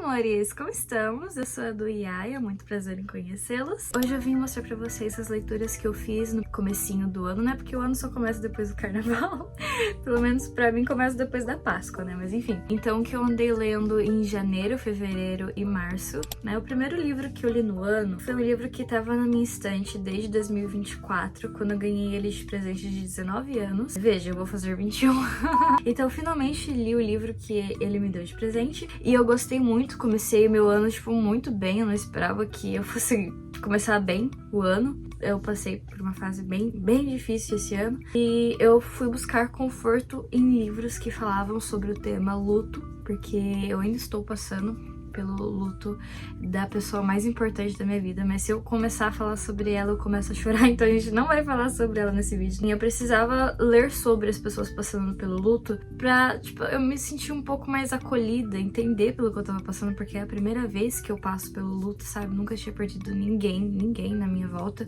amores! Como estamos? Eu sou a do Yaya, muito prazer em conhecê-los. Hoje eu vim mostrar pra vocês as leituras que eu fiz no comecinho do ano, né? Porque o ano só começa depois do carnaval. Pelo menos pra mim começa depois da Páscoa, né? Mas enfim. Então, o que eu andei lendo em janeiro, fevereiro e março, né? O primeiro livro que eu li no ano foi um livro que tava na minha estante desde 2024, quando eu ganhei ele de presente de 19 anos. Veja, eu vou fazer 21. Então, finalmente li o livro que ele me deu de presente e eu gostei muito. Comecei meu ano, tipo, muito bem. Eu não esperava que eu fosse começar bem o ano. Eu passei por uma fase bem difícil esse ano e eu fui buscar conforto em livros que falavam sobre o tema luto, porque eu ainda estou passando pelo luto da pessoa mais importante da minha vida, mas se eu começar a falar sobre ela, eu começo a chorar, então a gente não vai falar sobre ela nesse vídeo. E eu precisava ler sobre as pessoas passando pelo luto pra, tipo, eu me sentir um pouco mais acolhida, entender pelo que eu tava passando, porque é a primeira vez que eu passo pelo luto, sabe? Nunca tinha perdido ninguém na minha volta.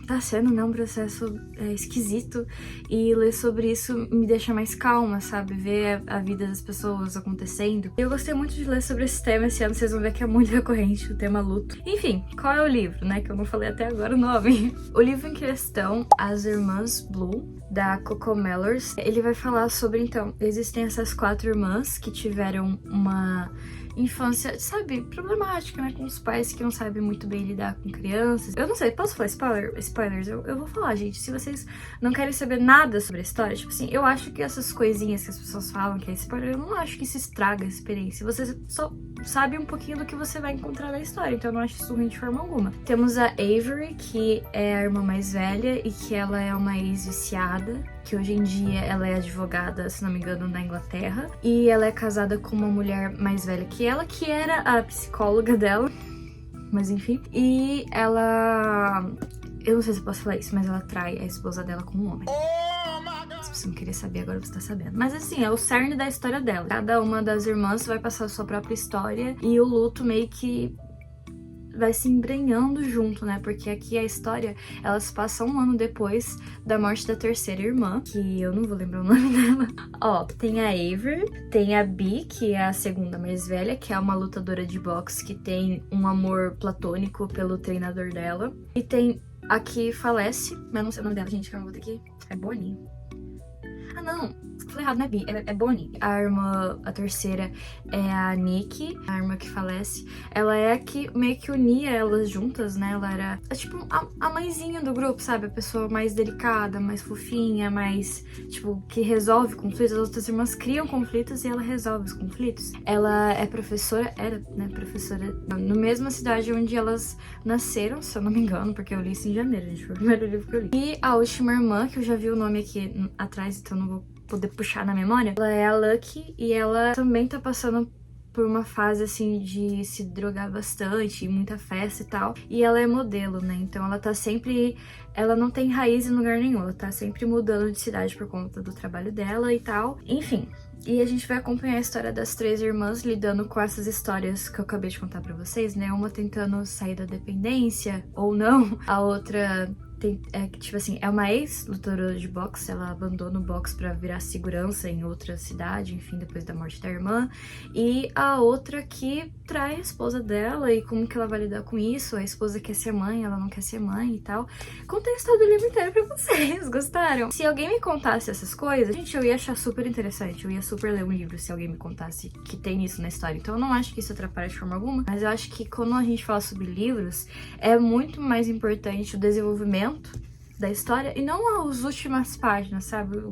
Tá sendo, né, um processo esquisito, e ler sobre isso me deixa mais calma, sabe? Ver a vida das pessoas acontecendo. Eu gostei muito de ler sobre esse tema esse ano, vocês vão ver que é muito recorrente o tema luto. Enfim, qual é o livro, né? Que eu não falei até agora o nome. O livro em questão, As Irmãs Blue, da Coco Mellors, ele vai falar sobre, então, existem essas 4 irmãs que tiveram uma infância, sabe, problemática, né, com os pais que não sabem muito bem lidar com crianças. Eu não sei, posso falar spoilers? Eu vou falar, gente, se vocês não querem saber nada sobre a história, tipo assim, eu acho que essas coisinhas que as pessoas falam que é spoiler, eu não acho que isso estraga a experiência. Você só sabe um pouquinho do que você vai encontrar na história, então eu não acho isso ruim de forma alguma. Temos a Avery, que é a irmã mais velha e que ela é uma ex-viciada, que hoje em dia ela é advogada, se não me engano, na Inglaterra, e ela é casada com uma mulher mais velha que ela, que era a psicóloga dela, mas enfim, e ela... eu não sei se eu posso falar isso, mas ela trai a esposa dela com um homem. Se você não queria saber, agora você tá sabendo. Mas assim, é o cerne da história dela. Cada uma das irmãs vai passar a sua própria história e o luto meio que vai se embrenhando junto, né? Porque aqui a história, elas passam um ano depois da morte da terceira irmã, que eu não vou lembrar o nome dela. Ó, tem a Avery, tem a Bee, que é a segunda mais velha, que é uma lutadora de boxe que tem um amor platônico pelo treinador dela. E tem a que falece, mas não sei o nome dela, gente, que eu não vou ter que... é Bonnie. Ah, não, falei errado, não é Bee, é Bonnie. A irmã, a terceira, é a Nikki, a irmã que falece. Ela é a que meio que unia elas juntas, né? Ela era tipo a mãezinha do grupo, sabe? A pessoa mais delicada, mais fofinha, mais, tipo, que resolve conflitos. As outras irmãs criam conflitos e ela resolve os conflitos. Ela é professora, era, né, professora na mesma cidade onde elas nasceram, se eu não me engano, porque eu li isso em janeiro, gente, foi o primeiro livro que eu li. E a última irmã, que eu já vi o nome aqui atrás, então não vou poder puxar na memória, ela é a Lucky e ela também tá passando por uma fase, assim, de se drogar bastante, muita festa e tal. E ela é modelo, né? Então ela tá sempre... ela não tem raiz em lugar nenhum. Ela tá sempre mudando de cidade por conta do trabalho dela e tal. Enfim. E a gente vai acompanhar a história das 3 irmãs lidando com essas histórias que eu acabei de contar pra vocês, né? Uma tentando sair da dependência, ou não. A outra... tipo assim, é uma ex-lutadora de boxe, ela abandona o boxe pra virar segurança em outra cidade, enfim, depois da morte da irmã. E a outra que trai a esposa dela e como que ela vai lidar com isso. A esposa quer ser mãe, ela não quer ser mãe e tal. Contei a história do livro inteiro pra vocês, gostaram? Se alguém me contasse essas coisas, gente, eu ia achar super interessante, eu ia super ler um livro se alguém me contasse que tem isso na história. Então eu não acho que isso atrapalha de forma alguma, mas eu acho que quando a gente fala sobre livros, é muito mais importante o desenvolvimento da história e não as últimas páginas, sabe?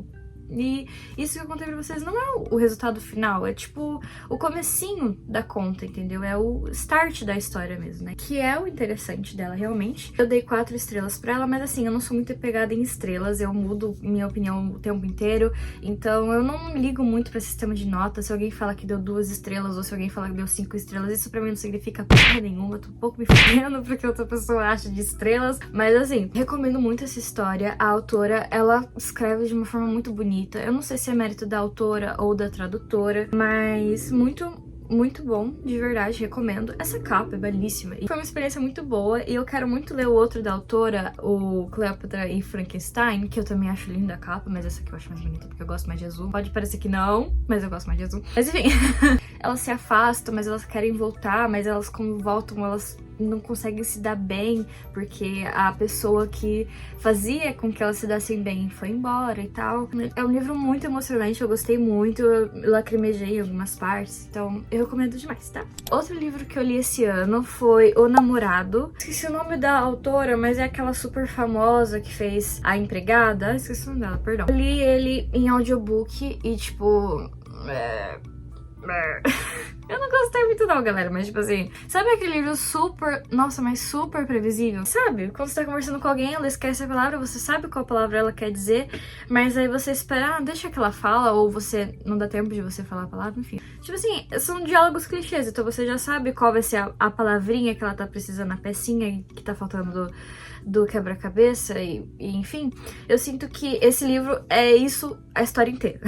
E isso que eu contei pra vocês não é o resultado final, é tipo o comecinho da conta, entendeu? É o start da história mesmo, né? Que é o interessante dela, realmente. Eu dei 4 estrelas pra ela, mas assim, eu não sou muito apegada em estrelas, eu mudo minha opinião o tempo inteiro, então eu não ligo muito pra sistema de nota. Se alguém fala que deu 2 estrelas ou se alguém fala que deu 5 estrelas, isso pra mim não significa porra nenhuma, eu tô um pouco me fudendo porque outra pessoa acha de estrelas, mas assim, recomendo muito essa história. A autora, ela escreve de uma forma muito bonita. Eu não sei se é mérito da autora ou da tradutora, mas muito bom, de verdade, recomendo. Essa capa é belíssima e foi uma experiência muito boa e eu quero muito ler o outro da autora, o Cleópatra e Frankenstein, que eu também acho linda a capa, mas essa aqui eu acho mais bonita porque eu gosto mais de azul. Pode parecer que não, mas eu gosto mais de azul. Mas enfim, elas se afastam, mas elas querem voltar, mas elas quando voltam, elas não conseguem se dar bem, porque a pessoa que fazia com que elas se dessem bem foi embora e tal. É um livro muito emocionante, eu gostei muito, eu lacrimejei em algumas partes, então eu recomendo demais, tá? Outro livro que eu li esse ano foi O Namorado. Esqueci o nome da autora, mas é aquela super famosa que fez A Empregada. Esqueci o nome dela, perdão. Eu li ele em audiobook e, tipo... Eu não gostei muito não, galera, mas tipo assim, sabe aquele livro super, nossa, mas super previsível? Sabe? Quando você tá conversando com alguém, ela esquece a palavra, você sabe qual palavra ela quer dizer, mas aí você espera, deixa que ela fala, ou você não dá tempo de você falar a palavra, enfim. Tipo assim, são diálogos clichês, então você já sabe qual vai ser a palavrinha que ela tá precisando, a pecinha que tá faltando do quebra-cabeça e enfim, eu sinto que esse livro é isso a história inteira.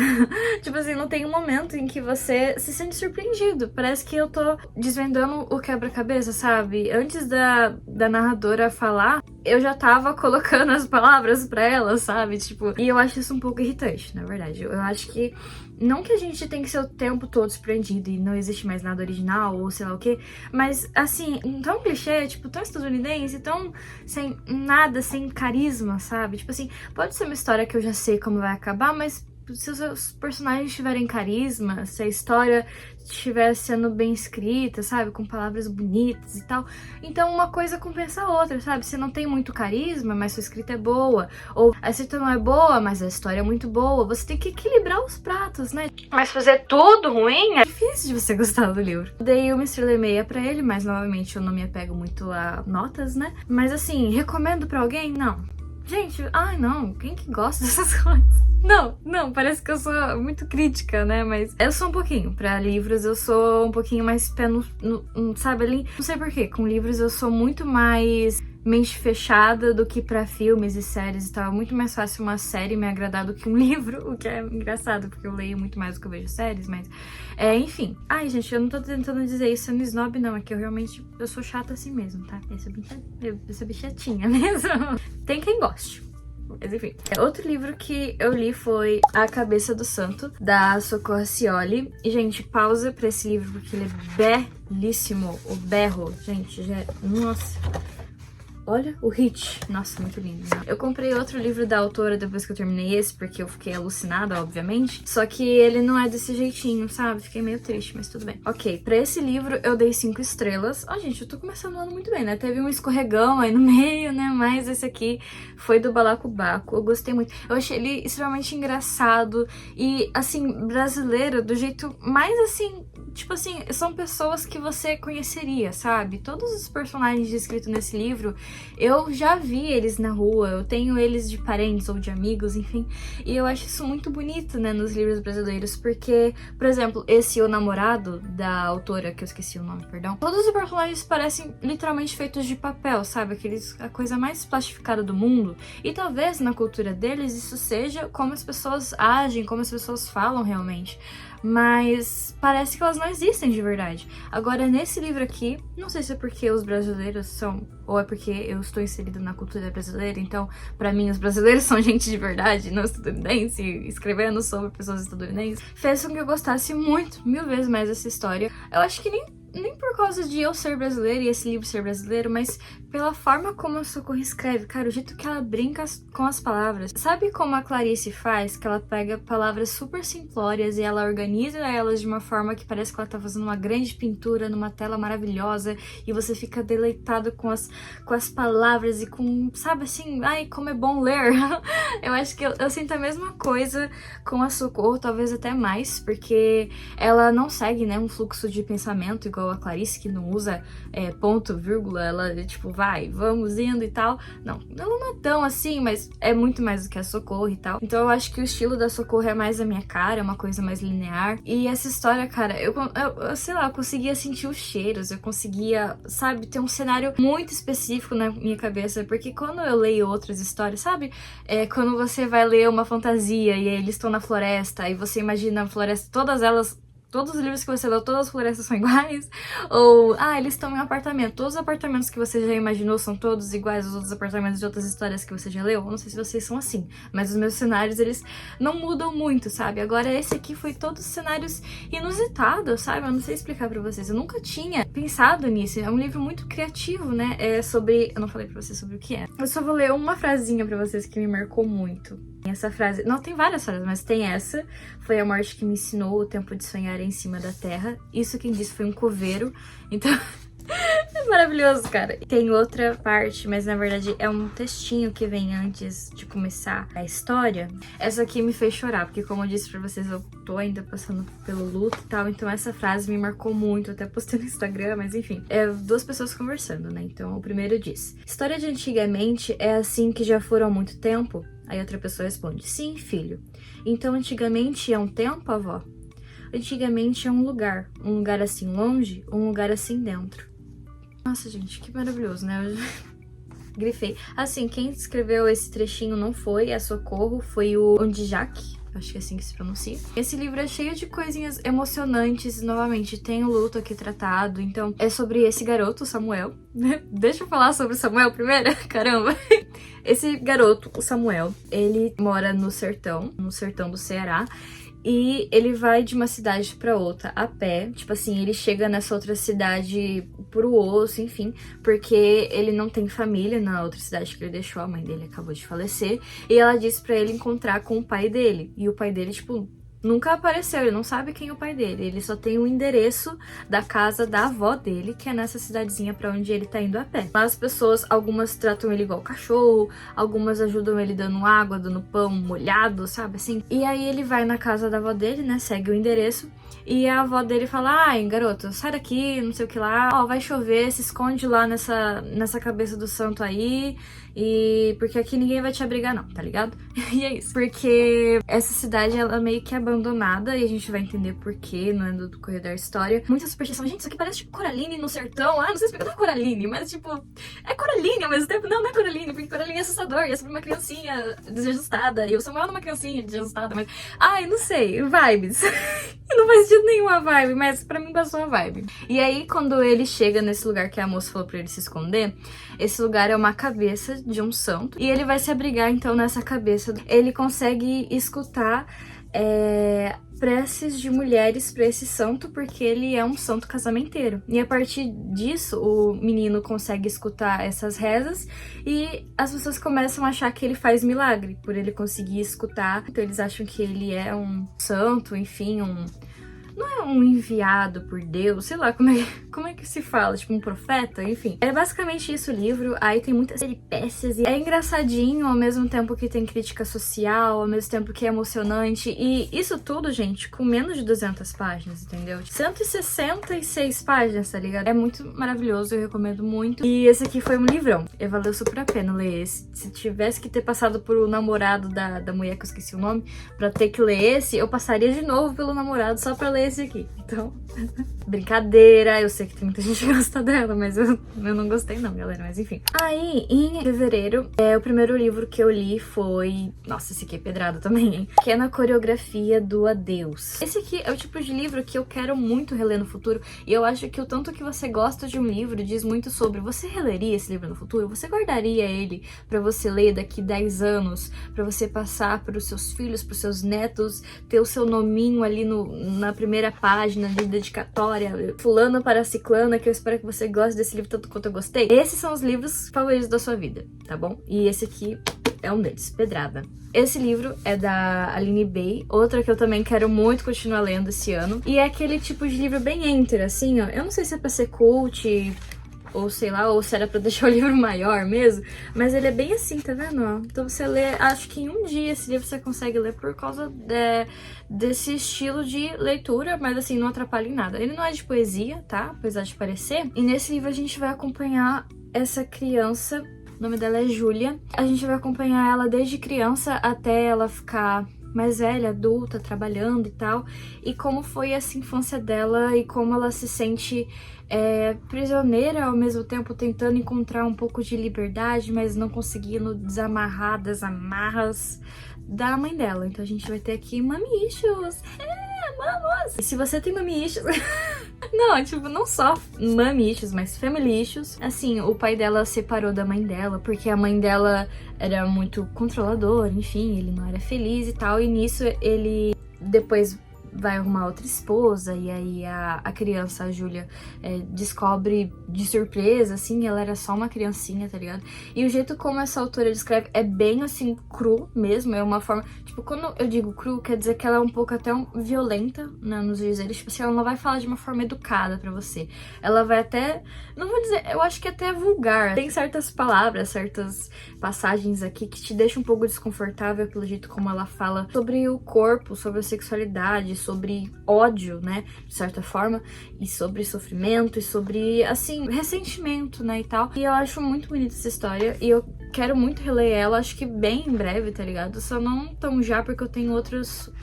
Tipo assim, não tem um momento em que você se sente surpreendido. Parece que eu tô desvendando o quebra-cabeça, sabe? Antes da narradora falar, eu já tava colocando as palavras pra ela, sabe? Tipo, e eu acho isso um pouco irritante, na verdade. Eu acho que não que a gente tem que ser o tempo todo surpreendido e não existe mais nada original ou sei lá o que, mas assim, tão clichê, tipo, tão estadunidense, tão sem nada, sem carisma, sabe? Tipo assim, pode ser uma história que eu já sei como vai acabar, mas se os personagens tiverem carisma, se a história estiver sendo bem escrita, sabe? Com palavras bonitas e tal. Então uma coisa compensa a outra, sabe? Se não tem muito carisma, mas sua escrita é boa. Ou a escrita não é boa, mas a história é muito boa. Você tem que equilibrar os pratos, né? Mas fazer tudo ruim é difícil de você gostar do livro. Eu dei 1,5 pra ele, mas novamente eu não me apego muito a notas, né? Mas assim, recomendo pra alguém? Não. Gente, ai não, quem que gosta dessas coisas? Não, parece que eu sou muito crítica, né? Mas eu sou um pouquinho. Pra livros eu sou um pouquinho mais pé no sabe, ali? Não sei porquê, com livros eu sou muito mais mente fechada do que pra filmes e séries e tal. É muito mais fácil uma série me agradar do que um livro, o que é engraçado, porque eu leio muito mais do que eu vejo séries, mas... enfim. Ai, gente, eu não tô tentando dizer isso sendo snob, não. É que eu sou chata assim mesmo, tá? Eu sou bem chatinha mesmo. Tem quem goste. Mas enfim. Outro livro que eu li foi A Cabeça do Santo, da Socorro Scioli. E, gente, pausa pra esse livro, porque ele é belíssimo. O berro, gente, já... Nossa... Olha o hit. Nossa, muito lindo. Né? Eu comprei outro livro da autora depois que eu terminei esse, porque eu fiquei alucinada, obviamente. Só que ele não é desse jeitinho, sabe? Fiquei meio triste, mas tudo bem. Ok, pra esse livro eu dei 5 estrelas. Gente, eu tô começando o ano muito bem, né? Teve um escorregão aí no meio, né? Mas esse aqui foi do Balacobaco. Eu gostei muito. Eu achei ele extremamente engraçado e, assim, brasileiro, do jeito mais, assim... Tipo assim, são pessoas que você conheceria, sabe? Todos os personagens descritos nesse livro, eu já vi eles na rua, eu tenho eles de parentes ou de amigos, enfim. E eu acho isso muito bonito, né, nos livros brasileiros, porque, por exemplo, esse O Namorado, da autora, que eu esqueci o nome, perdão, todos os personagens parecem literalmente feitos de papel, sabe? A coisa mais plastificada do mundo. E talvez na cultura deles isso seja como as pessoas agem, como as pessoas falam realmente. Mas parece que elas não existem de verdade. Agora, nesse livro aqui, não sei se é porque os brasileiros são... Ou é porque eu estou inserida na cultura brasileira, então, pra mim, os brasileiros são gente de verdade, não estadunidense, escrevendo sobre pessoas estadunidenses. Fez com que eu gostasse muito, 1000 vezes mais dessa história. Eu acho que nem por causa de eu ser brasileira e esse livro ser brasileiro, mas pela forma como a Socorro escreve, cara, o jeito que ela brinca com as palavras. Sabe como a Clarice faz? Que ela pega palavras super simplórias e ela organiza elas de uma forma que parece que ela tá fazendo uma grande pintura numa tela maravilhosa e você fica deleitado com as palavras e com, sabe assim, ai, como é bom ler. Eu acho que eu sinto a mesma coisa com a Socorro, talvez até mais, porque ela não segue, né, um fluxo de pensamento igual a Clarice, que não usa ponto, vírgula, ela tipo, vamos indo e tal. Não, ela não é tão assim, mas é muito mais do que a Socorro e tal. Então eu acho que o estilo da Socorro é mais a minha cara, é uma coisa mais linear. E essa história, cara, eu sei lá, eu conseguia sentir os cheiros, eu conseguia, sabe, ter um cenário muito específico na minha cabeça, porque quando eu leio outras histórias, sabe, quando você vai ler uma fantasia e aí eles estão na floresta, e você imagina a floresta, todas elas todos os livros que você leu, todas as florestas são iguais, ou, eles estão em um apartamento, todos os apartamentos que você já imaginou são todos iguais aos outros apartamentos de outras histórias que você já leu. Eu não sei se vocês são assim, mas os meus cenários, eles não mudam muito, sabe? Agora esse aqui foi todos cenários inusitados, sabe? Eu não sei explicar pra vocês, eu nunca tinha pensado nisso. É um livro muito criativo, né? É sobre... Eu não falei pra vocês sobre o que é. Eu só vou ler uma frasinha pra vocês que me marcou muito. Essa frase... Não, tem várias frases, mas tem essa. Foi a morte que me ensinou, o tempo de sonhar é em cima da terra. Isso quem disse foi um coveiro. Então... É maravilhoso, cara. Tem outra parte, mas na verdade é um textinho que vem antes de começar a história. Essa aqui me fez chorar, porque como eu disse pra vocês, eu tô ainda passando pelo luto e tal, então essa frase me marcou muito, até postei no Instagram, mas enfim. É duas pessoas conversando, né? Então o primeiro diz: história de antigamente é assim que já foram há muito tempo? Aí outra pessoa responde: sim, filho. Então antigamente é um tempo, avó? Antigamente é um lugar assim longe, um lugar assim dentro. Nossa, gente, que maravilhoso, né? Eu grifei. Assim, quem escreveu esse trechinho não foi a Socorro, foi o Ondijak, acho que é assim que se pronuncia. Esse livro é cheio de coisinhas emocionantes, novamente, tem o luto aqui tratado, então é sobre esse garoto, o Samuel, né? Deixa eu falar sobre o Samuel primeiro, caramba! Esse garoto, o Samuel, ele mora no sertão do Ceará, e ele vai de uma cidade pra outra a pé. Tipo assim, ele chega nessa outra cidade pro osso, enfim, porque ele não tem família na outra cidade que ele deixou, a mãe dele acabou de falecer. E ela disse pra ele encontrar com o pai dele. E o pai dele, tipo, nunca apareceu, ele não sabe quem é o pai dele. Ele só tem o endereço da casa da avó dele, que é nessa cidadezinha pra onde ele tá indo a pé. As pessoas, algumas tratam ele igual cachorro, algumas ajudam ele dando água, dando pão molhado, sabe assim? E aí ele vai na casa da avó dele, né, segue o endereço, e a avó dele fala: ai, garoto, sai daqui, não sei o que lá, ó, vai chover, se esconde lá nessa cabeça do santo aí, e porque aqui ninguém vai te abrigar não, tá ligado? E é isso, porque essa cidade, ela meio que é abandonada, e a gente vai entender por quê, no endo do correr da história. Muita superstição, gente, isso aqui parece tipo Coraline no sertão, não sei explicar Coraline, mas tipo, é Coraline ao mesmo tempo, não é Coraline, porque Coraline é assustador, e é sobre uma criancinha desajustada, e o Samuel não é uma criancinha desajustada, mas, ai, não sei, vibes. Não faz sentido nenhuma vibe, mas pra mim passou a vibe. E aí, quando ele chega nesse lugar que a moça falou pra ele se esconder, esse lugar é uma cabeça de um santo, e ele vai se abrigar, então, nessa cabeça. Ele consegue escutar preces de mulheres pra esse santo, porque ele é um santo casamenteiro. E a partir disso, o menino consegue escutar essas rezas, e as pessoas começam a achar que ele faz milagre, por ele conseguir escutar. Então eles acham que ele é um santo, enfim, não é um enviado por Deus, sei lá como é que se fala, tipo um profeta, enfim. É basicamente isso o livro, aí tem muitas peripécias e é engraçadinho ao mesmo tempo que tem crítica social, ao mesmo tempo que é emocionante, e isso tudo, gente, com menos de 200 páginas, entendeu? 166 páginas, tá ligado? É muito maravilhoso, eu recomendo muito. E esse aqui foi um livrão, e valeu super a pena ler esse. Se tivesse que ter passado por o namorado da mulher que eu esqueci o nome, pra ter que ler esse, eu passaria de novo pelo namorado só pra ler esse aqui. Então, brincadeira, eu sei que tem muita gente que gosta dela, mas eu não gostei não, galera, mas enfim. Aí, em fevereiro, o primeiro livro que eu li foi... Nossa, esse aqui é pedrado também, hein? Pequena Coreografia do Adeus. Esse aqui é o tipo de livro que eu quero muito reler no futuro, e eu acho que o tanto que você gosta de um livro diz muito sobre... Você releria esse livro no futuro? Você guardaria ele pra você ler daqui 10 anos? Pra você passar pros seus filhos, pros seus netos, ter o seu nominho ali na primeira página de dedicatória, fulano para ciclana, que eu espero que você goste desse livro tanto quanto eu gostei. Esses são os livros favoritos da sua vida, tá bom? E esse aqui é um deles, pedrada. Esse livro é da Aline Bay, outra que eu também quero muito continuar lendo esse ano. E é aquele tipo de livro bem enter, assim, ó. Eu não sei se é pra ser cult, ou sei lá, ou se era pra deixar o livro maior mesmo, mas ele é bem assim, tá vendo? Então você lê, acho que em um dia esse livro você consegue ler por causa desse estilo de leitura, mas assim, não atrapalha em nada. Ele não é de poesia, tá? Apesar de parecer. E nesse livro a gente vai acompanhar essa criança, o nome dela é Júlia. A gente vai acompanhar ela desde criança até ela ficar mais velha, adulta, trabalhando e tal, e como foi essa infância dela e como ela se sente prisioneira, ao mesmo tempo tentando encontrar um pouco de liberdade, mas não conseguindo desamarrar das amarras da mãe dela. Então a gente vai ter aqui mamichos, Vamos! Se você tem mommy issues... Não, tipo, não só mommy issues, mas family issues. Assim, o pai dela separou da mãe dela, porque a mãe dela era muito controladora, enfim, ele não era feliz e tal. E nisso ele depois vai arrumar outra esposa, e aí a criança, a Júlia, descobre de surpresa, assim, ela era só uma criancinha, tá ligado? E o jeito como essa autora descreve é bem, assim, cru mesmo, é uma forma... Tipo, quando eu digo cru, quer dizer que ela é um pouco até violenta, né, nos dizeres. Tipo assim, ela não vai falar de uma forma educada pra você. Ela vai até... Não vou dizer... Eu acho que até vulgar. Tem certas palavras, certas passagens aqui que te deixam um pouco desconfortável pelo jeito como ela fala sobre o corpo, sobre a sexualidade, sobre ódio, né, de certa forma, e sobre sofrimento, e sobre, assim, ressentimento, né, e tal. E eu acho muito bonita essa história, e eu quero muito reler ela, acho que bem em breve, tá ligado? Só não tão já, porque eu tenho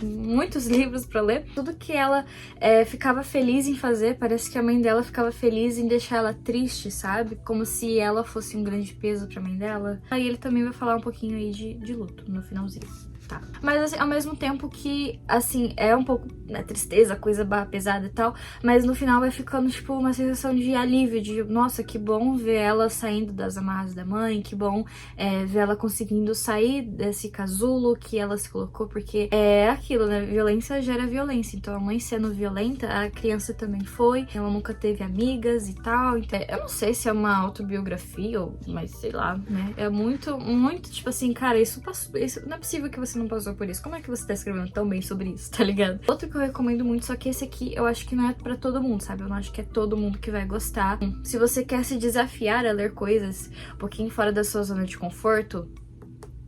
muitos livros pra ler. Tudo que ela ficava feliz em fazer, parece que a mãe dela ficava feliz em deixar ela triste, sabe? Como se ela fosse um grande peso pra mãe dela. Aí ele também vai falar um pouquinho aí de luto no finalzinho. Tá. Mas assim, ao mesmo tempo que, assim, é um pouco, né, tristeza, coisa pesada e tal, mas no final vai ficando, tipo, uma sensação de alívio, de, nossa, que bom ver ela saindo das amarras da mãe, que bom ver ela conseguindo sair desse casulo que ela se colocou, porque é aquilo, né, violência gera violência, então a mãe sendo violenta, a criança também foi, ela nunca teve amigas e tal, então, eu não sei se é uma autobiografia, mas sei lá, né, é muito, tipo assim, cara, isso não é possível que você não passou por isso. Como é que você tá escrevendo tão bem sobre isso, tá ligado? Outro que eu recomendo muito, só que esse aqui eu acho que não é pra todo mundo, sabe? Eu não acho que é todo mundo que vai gostar. Se você quer se desafiar a ler coisas um pouquinho fora da sua zona de conforto,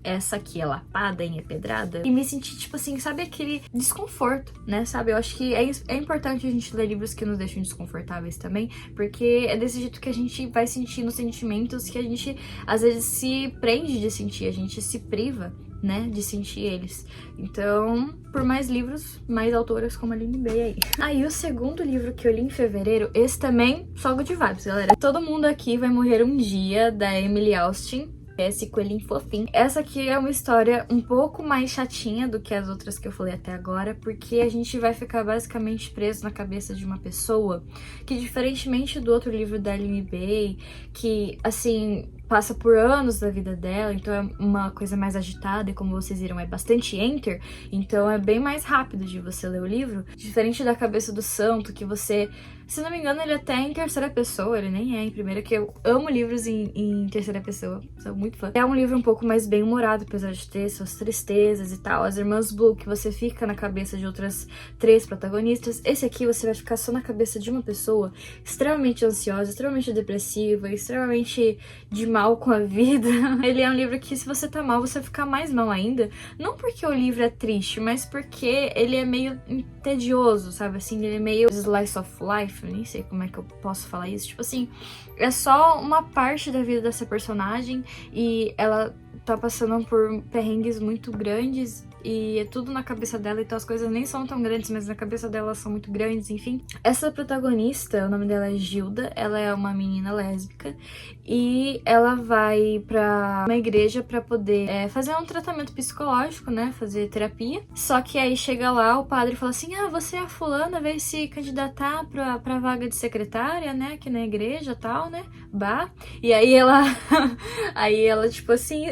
essa aqui é lapada, é pedrada, e me senti, tipo assim, sabe aquele desconforto, né, sabe? Eu acho que é importante a gente ler livros que nos deixam desconfortáveis também, porque é desse jeito que a gente vai sentindo sentimentos que a gente, às vezes, se prende de sentir, a gente se priva, né, de sentir eles. Então, por mais livros, mais autoras como a Aline Bay aí. Aí, o segundo livro que eu li em fevereiro, esse também, só good vibes, galera. Todo mundo aqui vai morrer um dia, da Emily Austin. Esse coelhinho fofinho. Essa aqui é uma história um pouco mais chatinha do que as outras que eu falei até agora, porque a gente vai ficar basicamente preso na cabeça de uma pessoa que, diferentemente do outro livro da Aline Bay, que, assim, passa por anos da vida dela, então é uma coisa mais agitada e, como vocês viram, é bastante enter, então é bem mais rápido de você ler o livro, diferente da Cabeça do Santo, que você... Se não me engano, ele até é em terceira pessoa, ele nem é em primeira, que eu amo livros em terceira pessoa, sou muito fã. É um livro um pouco mais bem-humorado, apesar de ter suas tristezas e tal. As Irmãs Blue, que você fica na cabeça de outras 3 protagonistas. Esse aqui você vai ficar só na cabeça de uma pessoa extremamente ansiosa, extremamente depressiva, extremamente de mal com a vida. Ele é um livro que, se você tá mal, você vai ficar mais mal ainda. Não porque o livro é triste, mas porque ele é meio tedioso, sabe? Assim, ele é meio slice of life. Eu nem sei como é que eu posso falar isso. Tipo assim, é só uma parte da vida dessa personagem e ela tá passando por perrengues muito grandes e é tudo na cabeça dela, então as coisas nem são tão grandes, mas na cabeça dela são muito grandes, enfim. Essa protagonista, o nome dela é Gilda, ela é uma menina lésbica e ela vai pra uma igreja pra poder fazer um tratamento psicológico, né, fazer terapia. Só que aí chega lá, o padre fala assim, ah, você é a fulana, veio se candidatar pra vaga de secretária, né, aqui na igreja e tal, né, bah. E aí ela, tipo assim,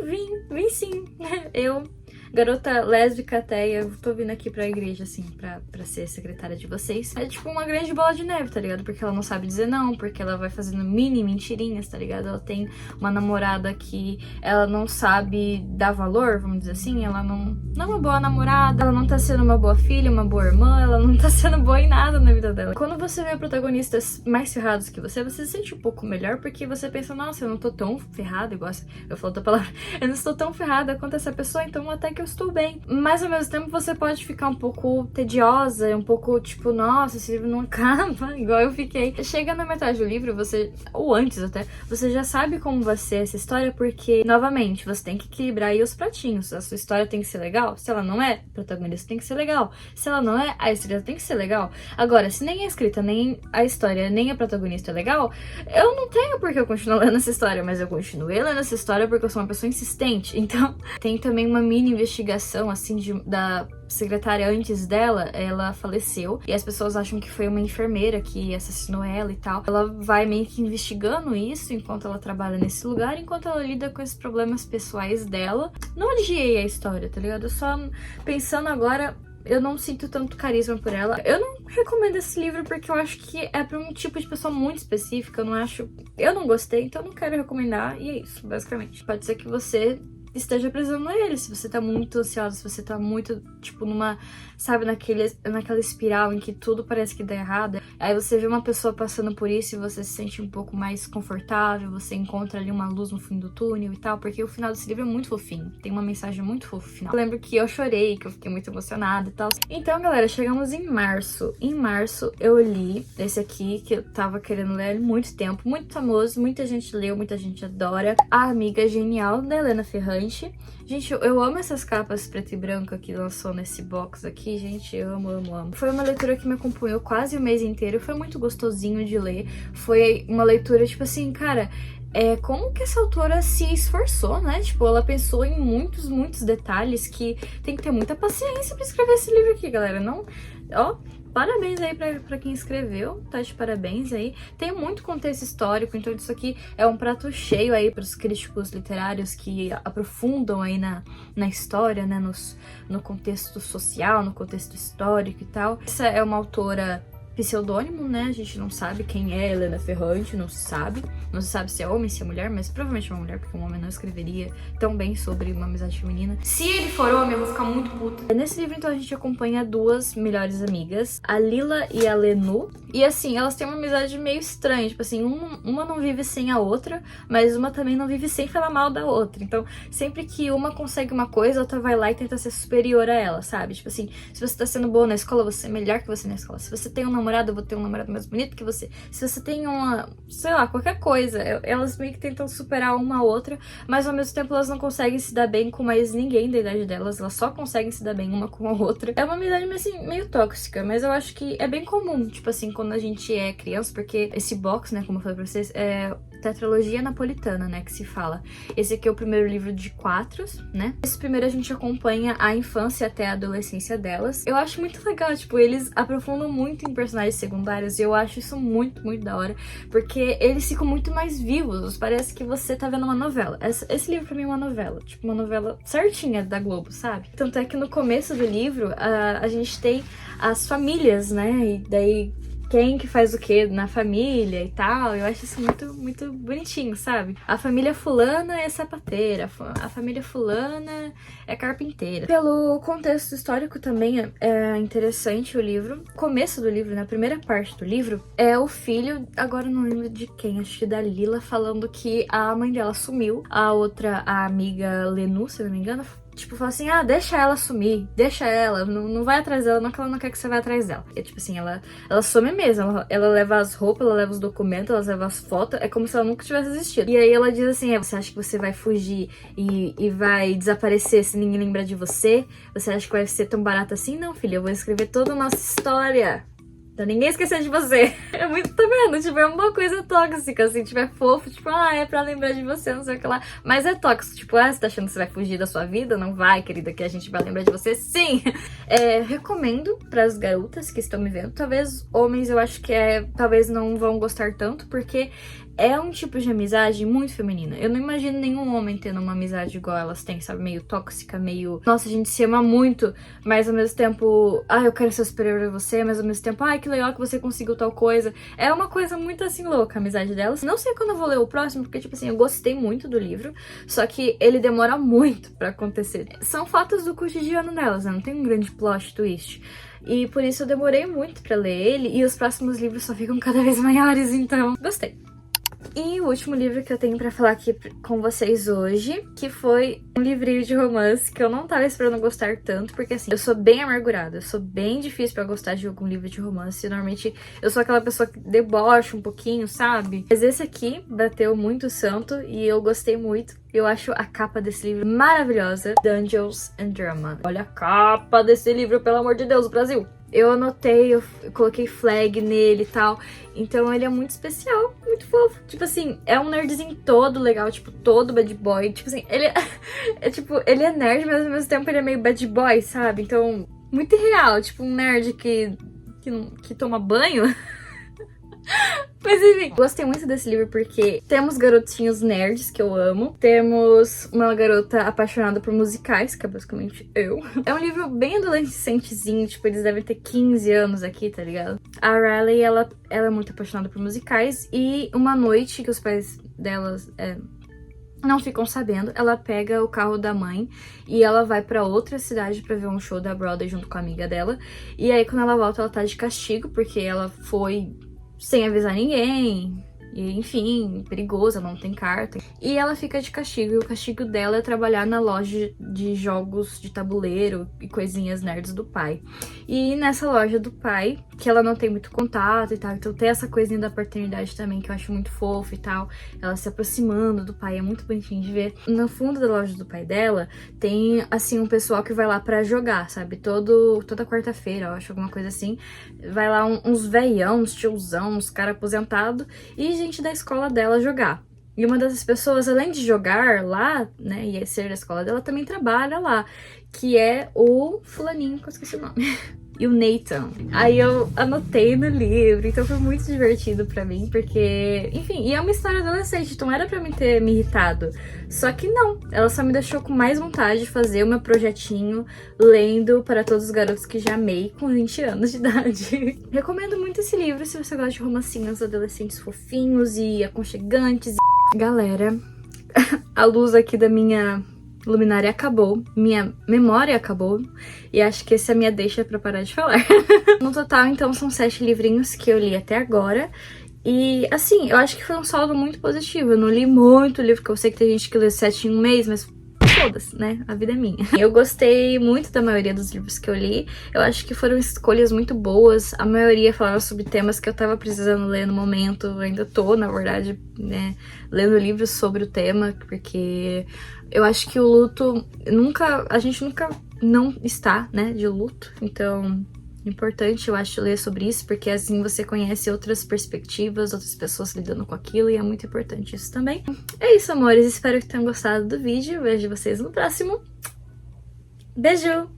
vim sim, eu... Garota lésbica ateia, eu tô vindo aqui pra igreja, assim, pra ser secretária de vocês. É tipo uma grande bola de neve, tá ligado? Porque ela não sabe dizer não, porque ela vai fazendo mini mentirinhas, tá ligado? Ela tem uma namorada que ela não sabe dar valor, vamos dizer assim. Ela não é uma boa namorada, ela não tá sendo uma boa filha, uma boa irmã, ela não tá sendo boa em nada na vida dela. Quando você vê protagonistas mais ferrados que você se sente um pouco melhor, porque você pensa, nossa, eu não tô tão ferrada, igual eu falo outra palavra, eu não estou tão ferrada quanto essa pessoa, então até que eu estou bem. Mas ao mesmo tempo você pode ficar um pouco tediosa, um pouco tipo, nossa, esse livro não acaba, igual eu fiquei. Chega na metade do livro, você, ou antes até, você já sabe como vai ser essa história, porque, novamente, você tem que equilibrar aí os pratinhos. A sua história tem que ser legal. Se ela não é, o protagonista tem que ser legal. Se ela não é, a escrita tem que ser legal. Agora, se nem a escrita, nem a história, nem a protagonista é legal, eu não tenho por que eu continuar lendo essa história, mas eu continuei lendo essa história porque eu sou uma pessoa insistente. Então, tem também uma mini investigação, assim, da secretária antes dela, ela faleceu. E as pessoas acham que foi uma enfermeira que assassinou ela e tal. Ela vai meio que investigando isso enquanto ela trabalha nesse lugar, enquanto ela lida com esses problemas pessoais dela. Não odiei a história, tá ligado? Eu só, pensando agora, eu não sinto tanto carisma por ela. Eu não recomendo esse livro porque eu acho que é pra um tipo de pessoa muito específica. Eu não gostei, então eu não quero recomendar. E é isso, basicamente. Pode ser que você esteja precisando ele, se você tá muito ansiosa, se você tá muito, tipo, sabe, naquela espiral em que tudo parece que dá errado. Aí você vê uma pessoa passando por isso e você se sente um pouco mais confortável, você encontra ali uma luz no fim do túnel e tal, porque o final desse livro é muito fofinho, tem uma mensagem muito fofa no final. Eu lembro que eu chorei, que eu fiquei muito emocionada e tal. Então, galera, chegamos em março. Em março eu li esse aqui, que eu tava querendo ler há muito tempo, muito famoso, muita gente leu, muita gente adora. A Amiga Genial, da Helena Ferrante. Gente, eu amo essas capas preto e branco que lançou nesse box aqui, gente, eu amo, amo, amo. Foi uma leitura que me acompanhou quase o mês inteiro, foi muito gostosinho de ler, foi uma leitura, tipo assim, cara, como que essa autora se esforçou, né? Tipo, ela pensou em muitos, muitos detalhes que tem que ter muita paciência pra escrever esse livro aqui, galera, não... Ó... Parabéns aí pra quem escreveu, tá de parabéns aí. Tem muito contexto histórico, então isso aqui é um prato cheio aí pros críticos literários que aprofundam aí na história, né, no contexto social, no contexto histórico e tal. Essa é uma autora pseudônimo, né, a gente não sabe quem é Helena Ferrante, não se sabe se é homem, se é mulher, mas provavelmente é uma mulher, porque um homem não escreveria tão bem sobre uma amizade feminina. Se ele for homem, eu vou ficar muito puta. Nesse livro, então, a gente acompanha duas melhores amigas, a Lila e a Lenu, e assim, elas têm uma amizade meio estranha, tipo assim, uma não vive sem a outra, mas uma também não vive sem falar mal da outra, então sempre que uma consegue uma coisa, a outra vai lá e tenta ser superior a ela, sabe? Tipo assim, se você tá sendo boa na escola, você é melhor que você na escola. Se você tem um namorado, eu vou ter um namorado mais bonito que você. Se você tem uma, sei lá, qualquer coisa, elas meio que tentam superar uma a outra, mas ao mesmo tempo elas não conseguem se dar bem com mais ninguém da idade delas, elas só conseguem se dar bem uma com a outra. É uma amizade assim, meio tóxica, mas eu acho que é bem comum, tipo assim, quando a gente é criança, porque esse box, né, como eu falei pra vocês, é tetralogia napolitana, né, que se fala. Esse aqui é o primeiro livro de 4, né? Esse primeiro a gente acompanha a infância até a adolescência delas. Eu acho muito legal, tipo, eles aprofundam muito em personagens secundários e eu acho isso muito, muito da hora, porque eles ficam muito mais vivos, parece que você tá vendo uma novela. Esse livro pra mim é uma novela, tipo uma novela certinha da Globo, sabe? Tanto é que no começo do livro a gente tem as famílias, né, e daí quem que faz o que na família e tal. Eu acho isso muito, muito bonitinho, sabe? A família fulana é sapateira, a família fulana é carpinteira. Pelo contexto histórico também é interessante o livro. O começo do livro, na primeira parte do livro, é o filho, agora eu não lembro de quem, acho que da Lila, falando que a mãe dela sumiu. A outra, a amiga Lenu, se eu não me engano, tipo, fala assim, deixa ela sumir, deixa ela, não vai atrás dela, não que ela não quer que você vá atrás dela. É tipo assim, ela some mesmo, ela leva as roupas, ela leva os documentos, ela leva as fotos, é como se ela nunca tivesse existido. E aí ela diz assim, você acha que você vai fugir e vai desaparecer se ninguém lembrar de você? Você acha que vai ser tão barato assim? Não, filha, eu vou escrever toda a nossa história pra ninguém esquecer de você. É muito, tá vendo? Tipo, é uma coisa tóxica, assim, tipo, é fofo, tipo, é pra lembrar de você, não sei o que lá. Mas é tóxico, tipo, você tá achando que você vai fugir da sua vida? Não vai, querida, que a gente vai lembrar de você, sim! Recomendo pras garotas que estão me vendo. Talvez homens, eu acho que talvez não vão gostar tanto, porque é um tipo de amizade muito feminina. Eu não imagino nenhum homem tendo uma amizade igual elas têm, sabe? Meio tóxica, meio... Nossa, a gente se ama muito, mas ao mesmo tempo... eu quero ser superior a você, mas ao mesmo tempo... que legal que você conseguiu tal coisa. É uma coisa muito assim louca a amizade delas. Não sei quando eu vou ler o próximo, porque tipo assim, eu gostei muito do livro, só que ele demora muito pra acontecer. São fatos do cotidiano delas, né? Não tem um grande plot twist. E por isso eu demorei muito pra ler ele, e os próximos livros só ficam cada vez maiores, então gostei. E o último livro que eu tenho pra falar aqui com vocês hoje, que foi um livrinho de romance que eu não tava esperando gostar tanto, porque assim, eu sou bem amargurada, eu sou bem difícil pra gostar de algum livro de romance. Normalmente eu sou aquela pessoa que debocha um pouquinho, sabe? Mas esse aqui bateu muito santo e eu gostei muito. Eu acho a capa desse livro maravilhosa, Dungeons and Drama. Olha a capa desse livro, pelo amor de Deus, Brasil! Eu anotei, eu coloquei flag nele e tal, então ele é muito especial muito fofo. Tipo assim, é um nerdzinho todo legal, tipo, todo bad boy. Tipo assim, ele ele é nerd, mas ao mesmo tempo ele é meio bad boy, sabe? Então, muito irreal, tipo um nerd que toma banho. Mas enfim, gostei muito desse livro porque temos garotinhos nerds, que eu amo. Temos uma garota apaixonada por musicais, que é basicamente eu. É um livro bem adolescentezinho, tipo, eles devem ter 15 anos aqui, tá ligado? A Riley, ela é muito apaixonada por musicais e uma noite que os pais delas não ficam sabendo, ela pega o carro da mãe e ela vai pra outra cidade pra ver um show da Broadway junto com a amiga dela. E aí quando ela volta, ela tá de castigo porque ela foi sem avisar ninguém, e enfim, perigosa, não tem carta. E ela fica de castigo, e o castigo dela é trabalhar na loja de jogos de tabuleiro e coisinhas nerds do pai. E nessa loja do pai, que ela não tem muito contato e tal, então tem essa coisinha da paternidade também, que eu acho muito fofo e tal, ela se aproximando do pai, é muito bonitinho de ver. No fundo da loja do pai dela, tem, assim, um pessoal que vai lá pra jogar, sabe? Toda quarta-feira, eu acho, alguma coisa assim, vai lá uns veião, uns tiozão, uns cara aposentado, e gente da escola dela jogar. E uma dessas pessoas, além de jogar lá, né, e ser da escola dela, também trabalha lá, que é o fulaninho, que eu esqueci o nome. E o Nathan. Aí eu anotei no livro, então foi muito divertido pra mim, porque, enfim, e é uma história adolescente, então era pra mim ter me irritado. Só que não, ela só me deixou com mais vontade de fazer o meu projetinho lendo para todos os garotos que já amei com 20 anos de idade. Recomendo muito esse livro se você gosta de romancinhos adolescentes fofinhos e aconchegantes. Galera, a luz aqui da minha luminária acabou, minha memória acabou, e acho que essa é a minha deixa pra parar de falar. No total, então, são 7 livrinhos que eu li até agora, e assim, eu acho que foi um saldo muito positivo. Eu não li muito livro, porque eu sei que tem gente que lê 7 em um mês, mas foda-se, né? A vida é minha. Eu gostei muito da maioria dos livros que eu li. Eu acho que foram escolhas muito boas. A maioria falaram sobre temas que eu tava precisando ler no momento. Eu ainda tô, na verdade, né, lendo livros sobre o tema, porque eu acho que o luto a gente nunca não está, né, de luto. Então, é importante, eu acho, ler sobre isso, porque assim você conhece outras perspectivas, outras pessoas lidando com aquilo, e é muito importante isso também. É isso, amores, espero que tenham gostado do vídeo, vejo vocês no próximo. Beijo!